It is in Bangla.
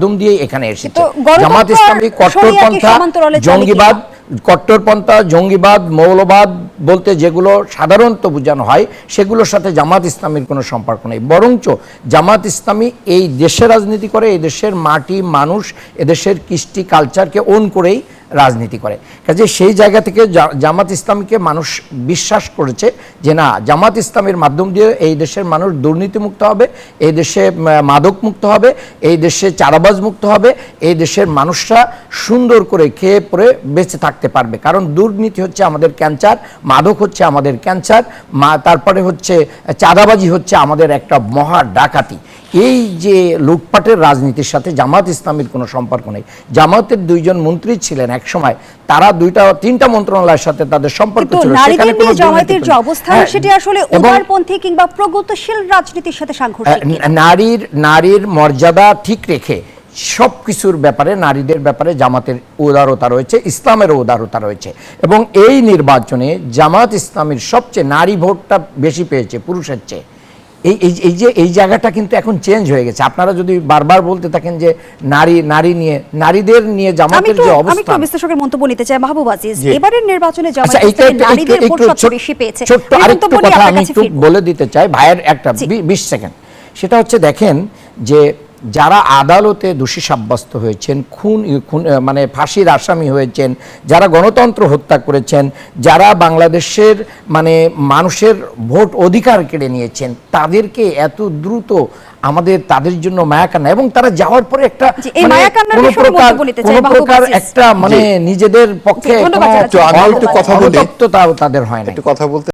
মাধ্যম দিয়ে এখানে এসেছে। জামাত ইসলামী কট্টরপন্থা, জঙ্গিবাদ, মৌলবাদ বলতে যেগুলো সাধারণত বোঝানো হয় সেগুলোর সাথে জামাত ইসলামীর কোনো সম্পর্ক নেই। বরঞ্চ জামাত ইসলামী এই দেশে রাজনীতি করে, এই দেশের মাটি, মানুষ, এদেশের কৃষ্টি কালচারকে ওন করেই রাজনীতি করে। কাজে সেই জায়গা থেকে জামাত ইসলামীকে মানুষ বিশ্বাস করেছে যে না, জামাত ইসলামের মাধ্যম দিয়ে এই দেশের মানুষ দুর্নীতিমুক্ত হবে, এই দেশে মাদক মুক্ত হবে, এই দেশে চারাবাজ মুক্ত হবে, এই দেশের মানুষরা সুন্দর করে খেয়ে পরে বেঁচে থাকতে পারবে। কারণ দুর্নীতি হচ্ছে আমাদের ক্যান্সার, মাদক হচ্ছে আমাদের ক্যান্সার, তারপরে হচ্ছে চাঁদাবাজি হচ্ছে আমাদের একটা মহা ডাকাতি। এই যে লুটপাটের রাজনীতির সাথে জামাত ইসলামীর কোনো সম্পর্ক নেই। জামাতের দুইজন মন্ত্রী ছিলেন এক সময়, তারা তিনটা মন্ত্রণালয়ের সাথে তাদের সম্পর্ক ছিল। সেখানে কোনো জামাতের যে অবস্থান সেটি আসলে উদারপন্থী কিংবা প্রগতিশীল রাজনীতির সাথে সাংঘর্ষিক। নারীর মর্যাদা ঠিক রেখে সব কিছুর ব্যাপারে, নারীদের ব্যাপারে জামাতের উদারতা রয়েছে, ইসলামেরও উদারতা রয়েছে। এবং এই নির্বাচনে জামাত ইসলামীর সবচেয়ে নারী ভোটটা বেশি পেয়েছে পুরুষের চেয়ে। এই জায়গাটা কিন্তু এখন চেঞ্জ হয়ে গেছে। আপনারা যদি বারবার বলতে থাকেন যে নারীদের নিয়ে জামাতের যে অবস্থা। আমি বিশ্লেষকের মন্তব্য নিতে চাই। মাহবুব আজিজ, এবারের নির্বাচনে জামাত নারীদের ভোট সবচেয়ে বেশি পেয়েছে। ছোট্ট আরেকটু কথা আমি একটু বলে দিতে চাই ভাইয়ের, একটা 20 সেকেন্ড। সেটা হচ্ছে, দেখেন যে যারা আদালতে দোষী সাব্যস্ত হয়েছেন, মানে ফাঁসির আসামি হয়েছেন, যারা গণতন্ত্র হত্যা করেছেন, যারা বাংলাদেশের মানে মানুষের ভোট অধিকার কেড়ে নিয়েছেন, তাদেরকে এত দ্রুত আমাদের তাদের জন্য মায়াকান্না, এবং তারা যাওয়ার পরে একটা একটা মানে নিজেদের পক্ষে তাদের হয় না।